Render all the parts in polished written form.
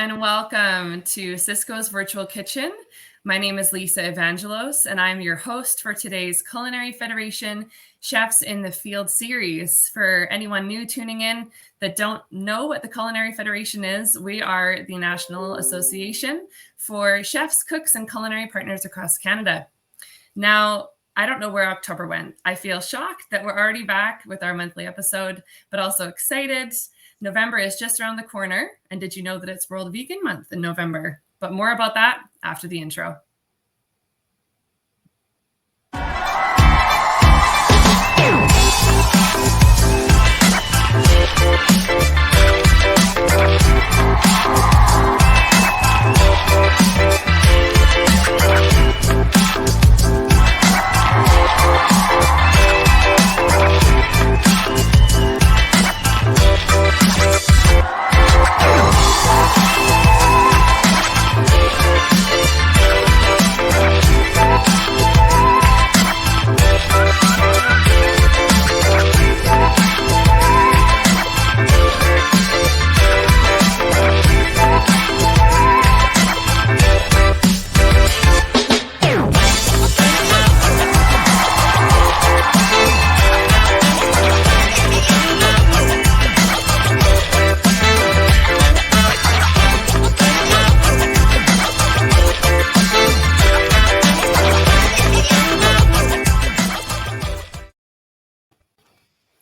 And welcome to Cisco's Virtual Kitchen. My name is Lisa Evangelos, and I'm your host for today's Culinary Federation Chefs in the Field series. For anyone new tuning in that don't know what the Culinary Federation is, we are the National Association for chefs, cooks, and culinary partners across Canada. Now, I don't know where October went. I feel shocked that we're already back with our monthly episode, but also excited. November is just around the corner. And did you know that it's World Vegan Month in November? But more about that after the intro.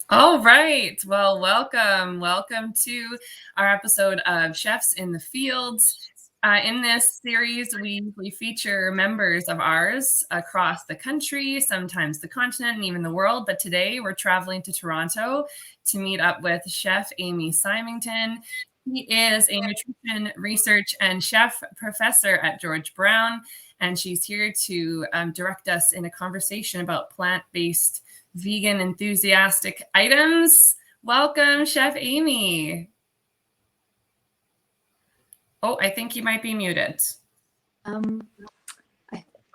All right. Well, welcome. Welcome to our episode of Chefs in the Fields. In this series, we feature members of ours across the country, sometimes the continent, and even the world. But today we're traveling to Toronto to meet up with Chef Amy Symington. He is a nutrition research and chef professor at George Brown, and she's here to direct us in a conversation about plant-based vegan enthusiastic items. Welcome, Chef Amy. Oh, I think you might be muted. There we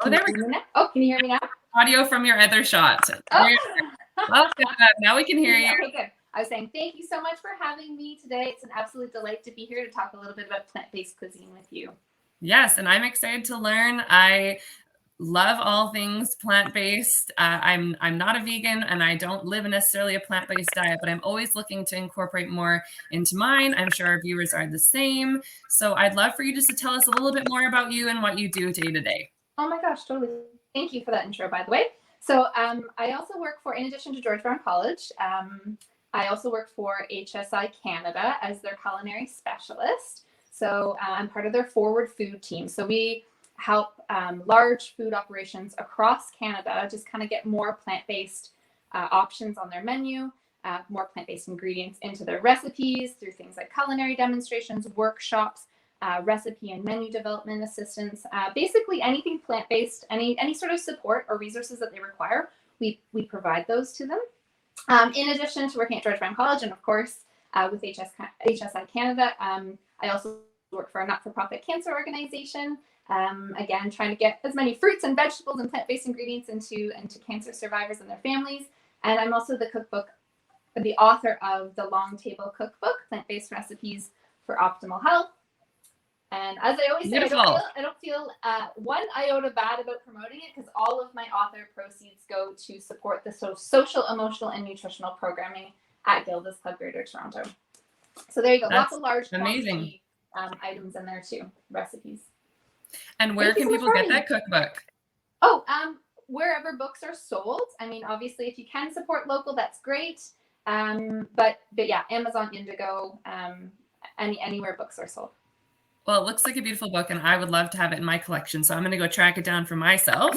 go. Oh, can you hear me now? Audio from your other shot. Oh. Welcome. Now we can hear you. Okay, good. I was saying thank you so much for having me today. It's an absolute delight to be here to talk a little bit about plant-based cuisine with you. Yes, and I'm excited to learn. I love all things plant-based. I'm not a vegan and I don't live in necessarily a plant-based diet, but I'm always looking to incorporate more into mine. I'm sure our viewers are the same. So I'd love for you just to tell us a little bit more about you and what you do day to day. Oh my gosh, totally. Thank you for that intro, by the way. So I also work for, in addition to George Brown College, I also work for HSI Canada as their culinary specialist. So I'm part of their forward food team. So we help large food operations across Canada just kind of get more plant-based options on their menu, more plant-based ingredients into their recipes through things like culinary demonstrations, workshops, recipe and menu development assistance, basically anything plant-based, any sort of support or resources that they require, we provide those to them. In addition to working at George Brown College and of course with HSI Canada, I also work for a not-for-profit cancer organization. Again, trying to get as many fruits and vegetables and plant-based ingredients into cancer survivors and their families. And I'm also the author of the Long Table Cookbook, Plant-Based Recipes for Optimal Health. And as I always say, I don't feel one iota bad about promoting it because all of my author proceeds go to support the social, emotional, and nutritional programming at Gilda's Club Greater Toronto. So there you go. That's lots of large amazing items in there too, recipes. And where can people get that cookbook? Oh, wherever books are sold. I mean, obviously, if you can support local, that's great. But yeah, Amazon, Indigo, anywhere books are sold. Well, it looks like a beautiful book, and I would love to have it in my collection. So I'm going to go track it down for myself.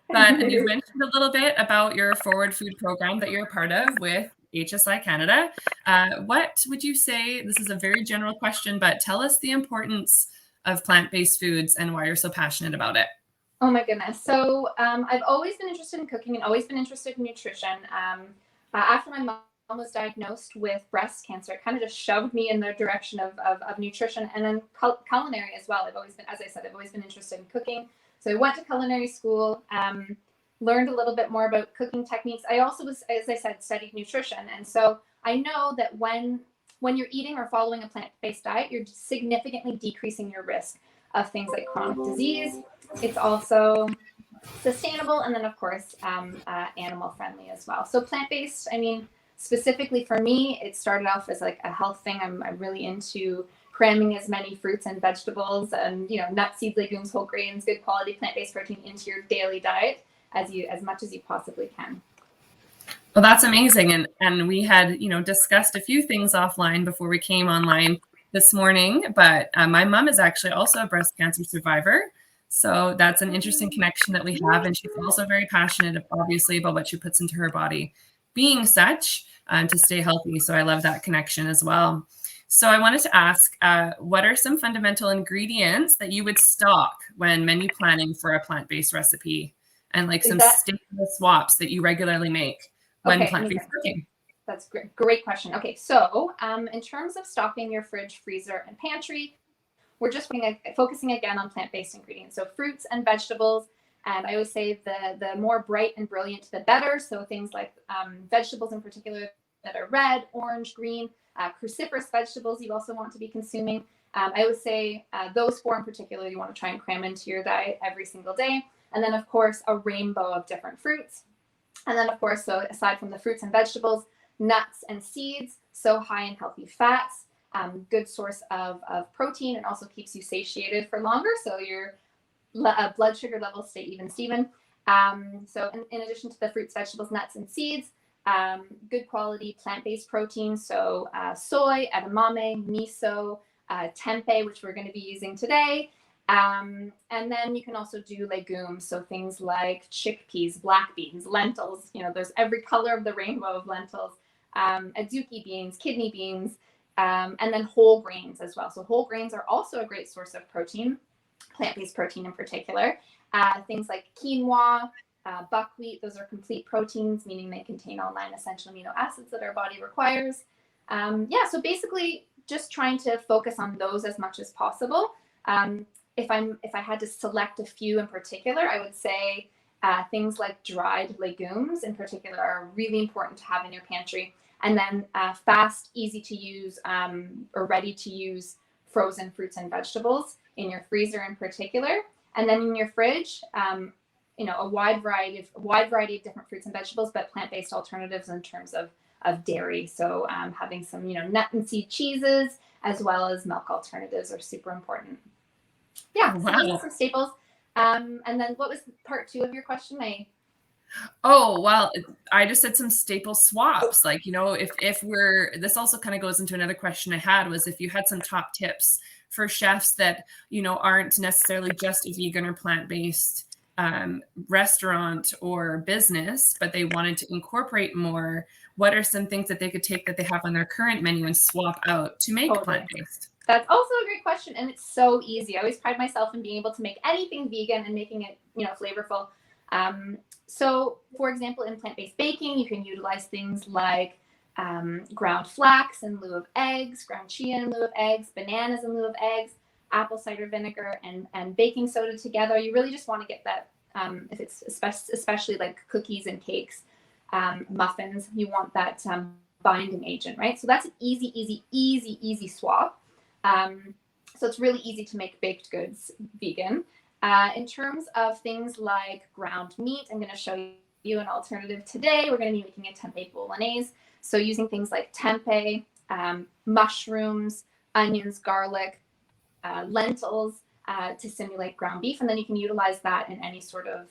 But you've mentioned a little bit about your forward food program that you're a part of with HSI Canada. What would you say? This is a very general question, but tell us the importance of plant-based foods and why you're so passionate about it. Oh my goodness. So I've always been interested in cooking and always been interested in nutrition. After my mom was diagnosed with breast cancer, it kind of just shoved me in the direction of nutrition and then culinary as well. I've always been, as I said, I've always been interested in cooking. So I went to culinary school, learned a little bit more about cooking techniques. I also was, as I said, studied nutrition. And so I know that when when you're eating or following a plant-based diet, you're significantly decreasing your risk of things like chronic disease. It's also sustainable, and then of course animal friendly as well. So plant-based, I mean, specifically for me, it started off as like a health thing. I'm really into cramming as many fruits and vegetables and, you know, nuts, seeds, legumes, whole grains, good quality plant-based protein into your daily diet as much as you possibly can. Well, that's amazing. And we had, you know, discussed a few things offline before we came online this morning, but my mom is actually also a breast cancer survivor. So that's an interesting connection that we have. And she's also very passionate, obviously, about what she puts into her body being such to stay healthy. So I love that connection as well. So I wanted to ask, what are some fundamental ingredients that you would stock when menu planning for a plant-based recipe, and like some staple swaps that you regularly make when plant-based cooking? That's great. Great question. Okay, so in terms of stocking your fridge, freezer, and pantry, we're just focusing again on plant-based ingredients. So fruits and vegetables. And I always say the more bright and brilliant, the better. So things like vegetables in particular that are red, orange, green, cruciferous vegetables you also want to be consuming. I would say those four in particular you want to try and cram into your diet every single day. And then, of course, a rainbow of different fruits. And then, of course, so aside from the fruits and vegetables, nuts and seeds, so high in healthy fats, good source of protein, and also keeps you satiated for longer. So your blood sugar levels stay even, Steven. So in addition to the fruits, vegetables, nuts, and seeds, good quality plant-based protein. So soy, edamame, miso, tempeh, which we're going to be using today. And then you can also do legumes. So things like chickpeas, black beans, lentils, you know, there's every color of the rainbow of lentils, azuki beans, kidney beans, and then whole grains as well. So whole grains are also a great source of protein, plant-based protein in particular. Things like quinoa, buckwheat, those are complete proteins, meaning they contain all 9 essential amino acids that our body requires. So basically just trying to focus on those as much as possible. If I had to select a few in particular, I would say things like dried legumes in particular are really important to have in your pantry. And then fast, easy to use or ready to use frozen fruits and vegetables in your freezer in particular. And then in your fridge, you know, a wide variety of different fruits and vegetables, but plant-based alternatives in terms of dairy. So having some, you know, nut and seed cheeses as well as milk alternatives are super important. Yeah, so those are some staples. And then what was part 2 of your question? Oh, well, I just said some staple swaps. Like, you know, if this also kind of goes into another question I had, was if you had some top tips for chefs that, you know, aren't necessarily just a vegan or plant-based restaurant or business, but they wanted to incorporate more, what are some things that they could take that they have on their current menu and swap out to make plant-based? That's also a great question, and it's so easy. I always pride myself in being able to make anything vegan and making it, you know, flavorful. So, for example, in plant-based baking, you can utilize things like ground flax in lieu of eggs, ground chia in lieu of eggs, bananas in lieu of eggs, apple cider vinegar, and baking soda together. You really just want to get that, if it's especially like cookies and cakes, muffins, you want that binding agent, right? So that's an easy swap. So it's really easy to make baked goods vegan. In terms of things like ground meat, I'm going to show you an alternative today. We're going to be making a tempeh bolognese. So using things like tempeh, mushrooms, onions, garlic, lentils to simulate ground beef, and then you can utilize that in any sort of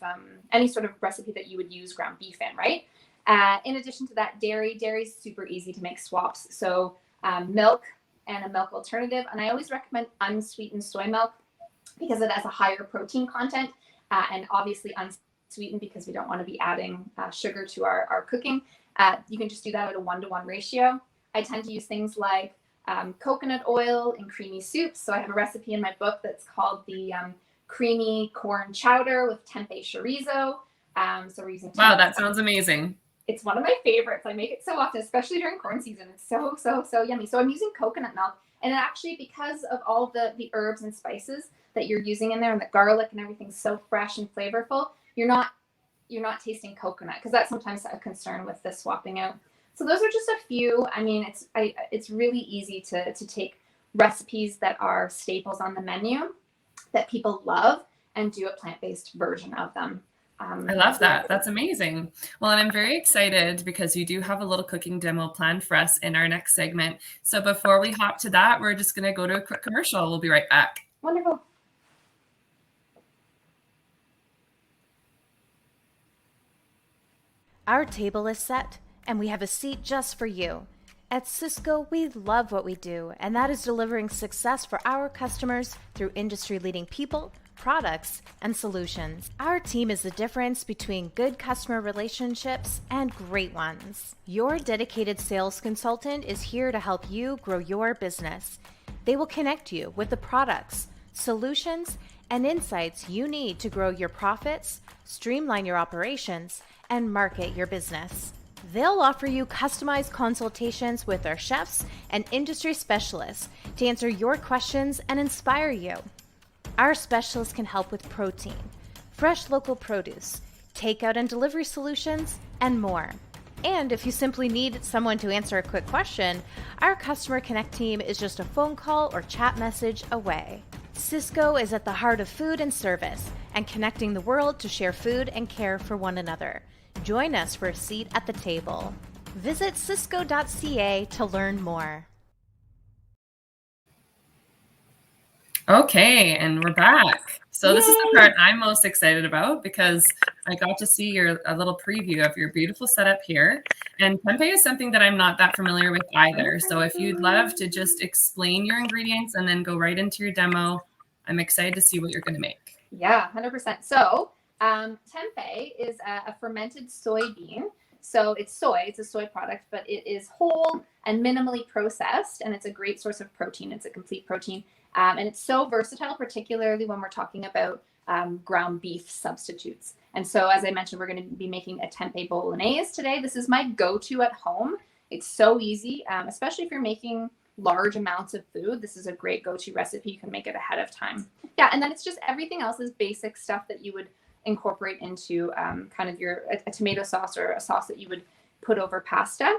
recipe that you would use ground beef in, right? In addition to that, dairy is super easy to make swaps. So milk and a milk alternative, and I always recommend unsweetened soy milk because it has a higher protein content, and obviously unsweetened because we don't want to be adding sugar to our cooking. You can just do that at a 1-to-1 ratio. I tend to use things like coconut oil in creamy soups. So I have a recipe in my book that's called the creamy corn chowder with tempeh chorizo. So we're using tempeh. Wow, that sounds amazing. It's one of my favorites. I make it so often, especially during corn season. It's so yummy. So I'm using coconut milk, and actually because of all the herbs and spices that you're using in there, and the garlic and everything's so fresh and flavorful, you're not tasting coconut, because that's sometimes a concern with the swapping out. So those are just a few. I mean, it's really easy to take recipes that are staples on the menu that people love and do a plant-based version of them. I love that. That's amazing. Well, and I'm very excited because you do have a little cooking demo planned for us in our next segment. So before we hop to that, we're just going to go to a quick commercial. We'll be right back. Wonderful. Our table is set, and we have a seat just for you. At Cisco, we love what we do, and that is delivering success for our customers through industry-leading people, products, and solutions. Our team is the difference between good customer relationships and great ones. Your dedicated sales consultant is here to help you grow your business. They will connect you with the products, solutions, and insights you need to grow your profits, streamline your operations, and market your business. They'll offer you customized consultations with our chefs and industry specialists to answer your questions and inspire you. Our specialists can help with protein, fresh local produce, takeout and delivery solutions, and more. And if you simply need someone to answer a quick question, our Customer Connect team is just a phone call or chat message away. Cisco is at the heart of food and service and connecting the world to share food and care for one another. Join us for a seat at the table. Visit cisco.ca to learn more. Okay, and we're back. So this is the part I'm most excited about because I got to see a little preview of your beautiful setup here. And tempeh is something that I'm not that familiar with either. So if you'd love to just explain your ingredients and then go right into your demo, I'm excited to see what you're going to make. Yeah, 100%. So tempeh is a fermented soybean. So it's a soy product, but it is whole and minimally processed, and it's a great source of protein. It's a complete protein. And it's so versatile, particularly when we're talking about ground beef substitutes. And so, as I mentioned, we're going to be making a tempeh bolognese today. This is my go-to at home. It's so easy, especially if you're making large amounts of food. This is a great go-to recipe. You can make it ahead of time. Yeah, and then it's just everything else is basic stuff that you would incorporate into kind of a tomato sauce or a sauce that you would put over pasta.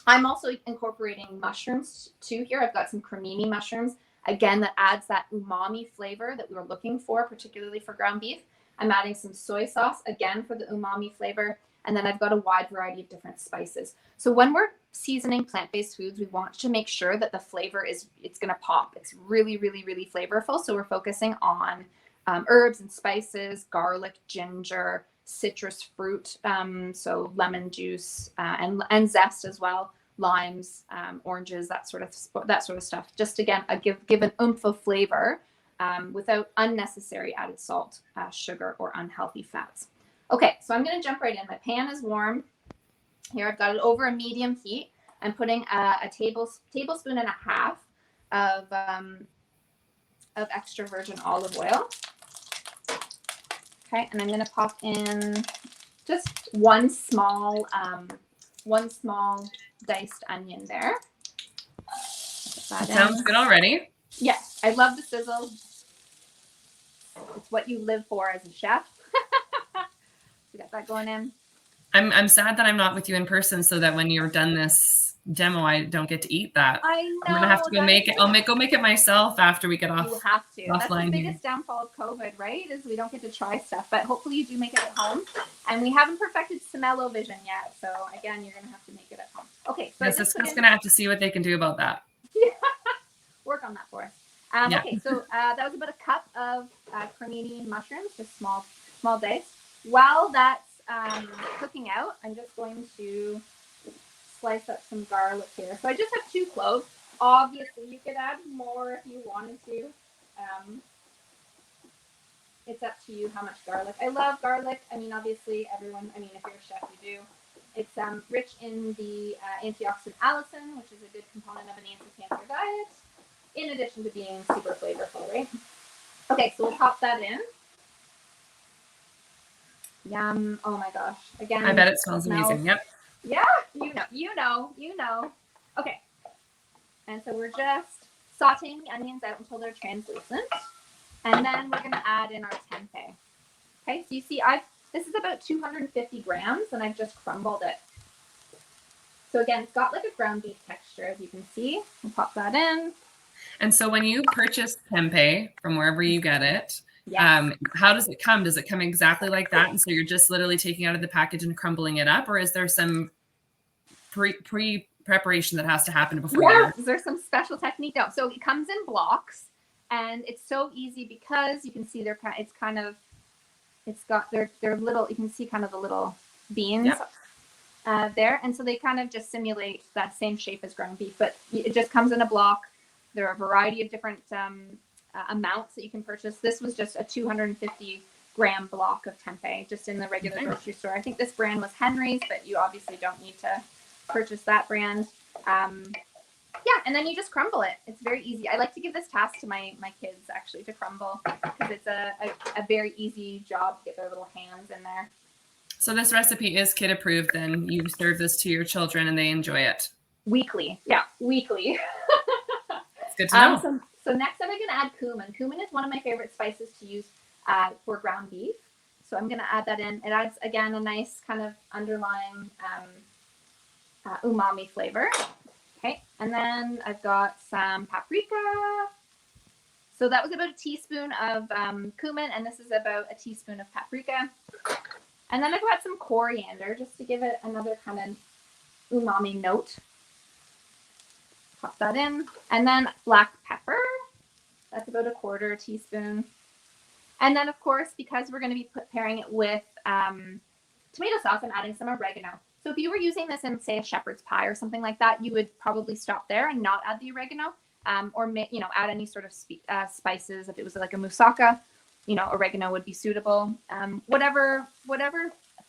I'm also incorporating mushrooms too here. I've got some cremini mushrooms. Again, that adds that umami flavor that we were looking for, particularly for ground beef. I'm adding some soy sauce, again, for the umami flavor. And then I've got a wide variety of different spices. So when we're seasoning plant-based foods, we want to make sure that the flavor it's going to pop. It's really, really, really flavorful. So we're focusing on herbs and spices, garlic, ginger, citrus fruit, so lemon juice and zest as well. Limes, oranges, that sort of stuff. Just again, give an oomph of flavor without unnecessary added salt, sugar, or unhealthy fats. Okay, so I'm going to jump right in. My pan is warm. Here I've got it over a medium heat. I'm putting a tablespoon and a half of extra virgin olive oil. Okay, and I'm going to pop in just one small diced onion there. Sounds good already. Yes, I love the sizzle. It's what you live for as a chef. We got that going in. I'm sad that I'm not with you in person, so that when you're done this demo, I don't get to eat that. I know. I'm gonna have to go make it. I'll go make it myself after we get off. You have to. That's the biggest here. downfall of COVID, right? Is we don't get to try stuff. But hopefully you do make it at home. And we haven't perfected smell-o-vision yet. So again, you're gonna have to make it at home. Okay. So Cisco's gonna have to see what they can do about that. Work on that for us. Okay. So that was about a cup of cremini mushrooms, just small dice. While that's cooking out, I'm just going to slice up some garlic here. So I just have 2 cloves. Obviously, you could add more if you wanted to. It's up to you how much garlic. I love garlic. I mean, obviously, if you're a chef, you do. It's rich in the antioxidant allicin, which is a good component of an anti-cancer diet, in addition to being super flavorful, right? Okay, so we'll pop that in. Yum. Oh my gosh. Again, I bet it smells amazing. Yep. Yeah, you know. Okay. And so we're just sauteing the onions out until they're translucent. And then we're going to add in our tempeh. Okay, so you see this is about 250 grams and I've just crumbled it. So again, it's got like a ground beef texture, as you can see. We'll pop that in. And so when you purchase tempeh from wherever you get it, Yes. how does it come? Does it come exactly like that? And so you're just literally taking out of the package and crumbling it up, or is there some pre-preparation that has to happen before Yeah, there's some special technique. No, so it comes in blocks, and it's so easy because you can see it's got their little, you can see kind of the little beans there, and so they kind of just simulate that same shape as ground beef, but it just comes in a block. There are a variety of different amounts that you can purchase. This was just a 250-gram block of tempeh, just in the regular grocery store. I think this brand was Henry's, but you obviously don't need to purchase that brand. Yeah, and then you just crumble it. It's very easy. I like to give this task to my kids, actually, to crumble, because it's a very easy job to get their little hands in there. So this recipe is kid approved, then you serve this to your children and they enjoy it? Weekly. Yeah, weekly. It's good to know. So next up, I'm going to add cumin. Cumin is one of my favorite spices to use for ground beef. So I'm going to add that in. It adds, again, a nice kind of underlying umami flavor. Okay, and then I've got some paprika. So that was about a teaspoon of cumin, and this is about a teaspoon of paprika. And then I've got some coriander, just to give it another kind of umami note. Pop that in. And then black pepper. That's about a quarter teaspoon. And then, of course, because we're going to be pairing it with tomato sauce, I'm adding some oregano. So if you were using this in, say, a shepherd's pie or something like that, you would probably stop there and not add the oregano, or add any sort of spices. If it was like a moussaka, oregano would be suitable. Whatever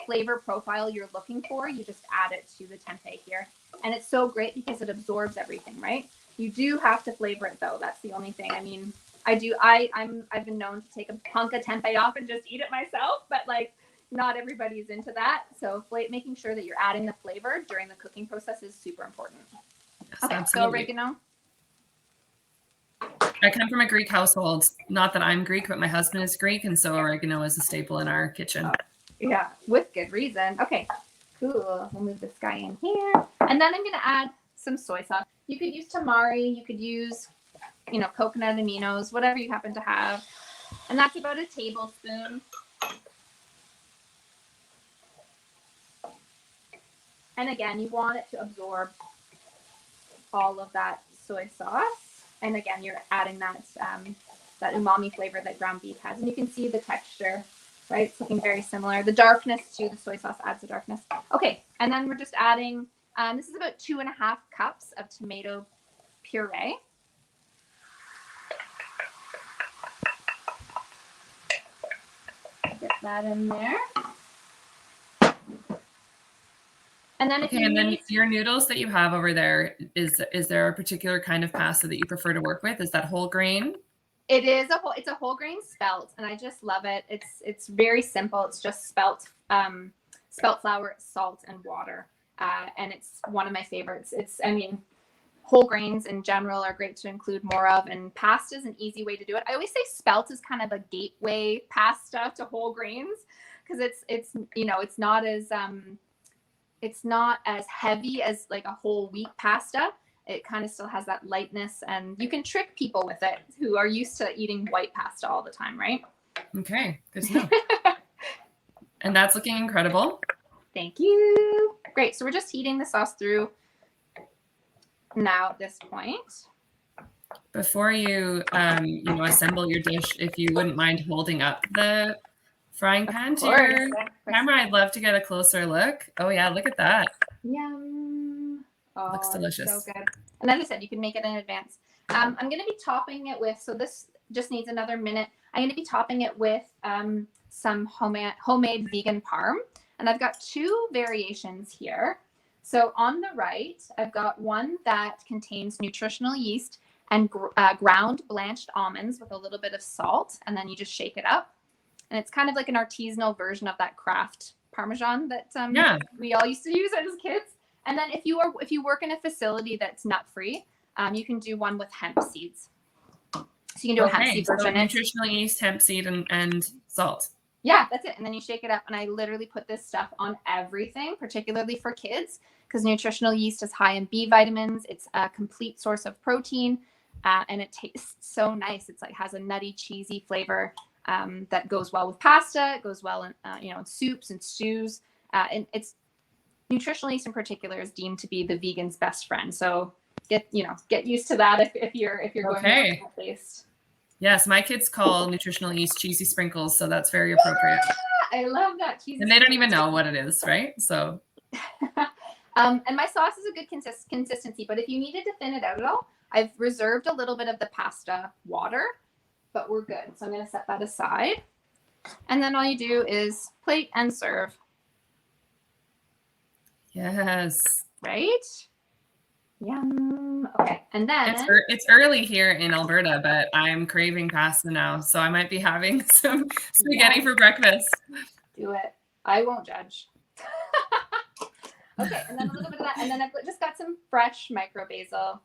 flavor profile you're looking for, you just add it to the tempeh here. And it's so great because it absorbs everything, right? You do have to flavor it though. That's the only thing. I mean, I've been known to take a hunk of tempeh off and just eat it myself, but like not everybody's into that. So making sure that you're adding the flavor during the cooking process is super important. Yes, okay, absolutely. so oregano. I come from a Greek household. Not that I'm Greek, but my husband is Greek, and so oregano is a staple in our kitchen. Oh, yeah, with good reason. Okay, cool. We'll move this guy in here. And then I'm going to add some soy sauce. You could use tamari. You could use, coconut aminos, whatever you happen to have. And that's about a tablespoon. And again, you want it to absorb all of that soy sauce. And again, you're adding that umami flavor that ground beef has. And you can see the texture, right? It's looking very similar. The darkness too, the soy sauce adds the darkness. Okay, and then we're just adding, this is about 2.5 cups of tomato puree. Get that in there. And then then your noodles that you have over there, is there a particular kind of pasta that you prefer to work with? Is that whole grain? It's a whole grain spelt, and I just love it. It's very simple. It's just spelt flour, salt, and water, and it's one of my favorites. Whole grains in general are great to include more of, and pasta is an easy way to do it. I always say spelt is kind of a gateway pasta to whole grains because it's not as heavy as like a whole wheat pasta. It kind of still has that lightness, and you can trick people with it who are used to eating white pasta all the time, right? Okay, good to know. And that's looking incredible. Thank you. Great. So we're just heating the sauce through now at this point. Before you, assemble your dish, if you wouldn't mind holding up the frying pan to your camera, I'd love to get a closer look. Oh yeah, look at that. Yum. Oh, looks delicious. So good. And as I said, you can make it in advance. I'm going to be topping it with, so this just needs another minute. I'm going to be topping it with some homemade vegan parm. And I've got 2 variations here. So on the right, I've got one that contains nutritional yeast and ground blanched almonds with a little bit of salt. And then you just shake it up. And it's kind of like an artisanal version of that Kraft Parmesan that we all used to use as kids. And then if you work in a facility that's nut-free, you can do one with hemp seeds. So you can do a hemp seed version. So nutritional yeast, hemp seed, and salt. Yeah, that's it. And then you shake it up. And I literally put this stuff on everything, particularly for kids, because nutritional yeast is high in B vitamins. It's a complete source of protein, and it tastes so nice. It's like has a nutty, cheesy flavor that goes well with pasta. It goes well in in soups and stews. And it's nutritional yeast in particular is deemed to be the vegan's best friend. So get used to that if you're going plant based. Yes, my kids call nutritional yeast cheesy sprinkles, so that's very appropriate. I love that cheesy. And they don't even know what it is, right? So. And my sauce is a good consistency, but if you needed to thin it out at all, I've reserved a little bit of the pasta water, but we're good. So I'm going to set that aside. And then all you do is plate and serve. Yes. Right? Yum. Okay. And then it's early here in Alberta, but I'm craving pasta now. So I might be having some spaghetti for breakfast. Do it. I won't judge. Okay. And then a little bit of that. And then I've just got some fresh micro basil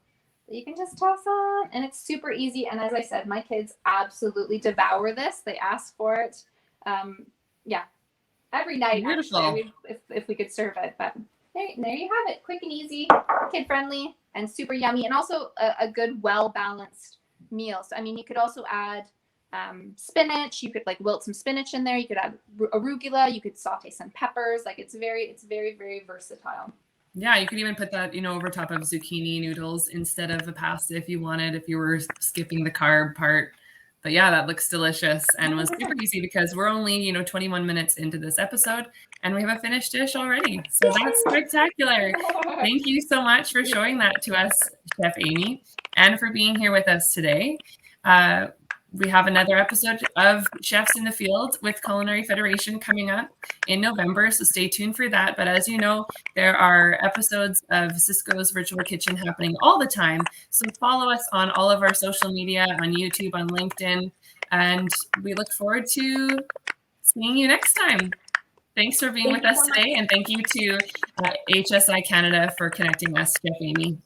that you can just toss on. And it's super easy. And as I said, my kids absolutely devour this. They ask for it. Every night. Beautiful. Actually, if we could serve it. But there you have it. Quick and easy, kid friendly, and super yummy, and also a good, well balanced meal. So I mean, you could also add spinach. You could like wilt some spinach in there. You could add arugula. You could saute some peppers. Like it's very, very versatile. Yeah, you could even put that, over top of zucchini noodles instead of a pasta if you wanted, if you were skipping the carb part. But yeah, that looks delicious and was super easy because we're only, 21 minutes into this episode and we have a finished dish already. So that's spectacular. Thank you so much for showing that to us, Chef Amy, and for being here with us today. We have another episode of Chefs in the Field with Culinary Federation coming up in November, so stay tuned for that. But as you know, there are episodes of Cisco's Virtual Kitchen happening all the time. So follow us on all of our social media, on YouTube, on LinkedIn, and we look forward to seeing you next time. Thanks for being with us today, and thank you to HSI Canada for connecting us, Chef Amy.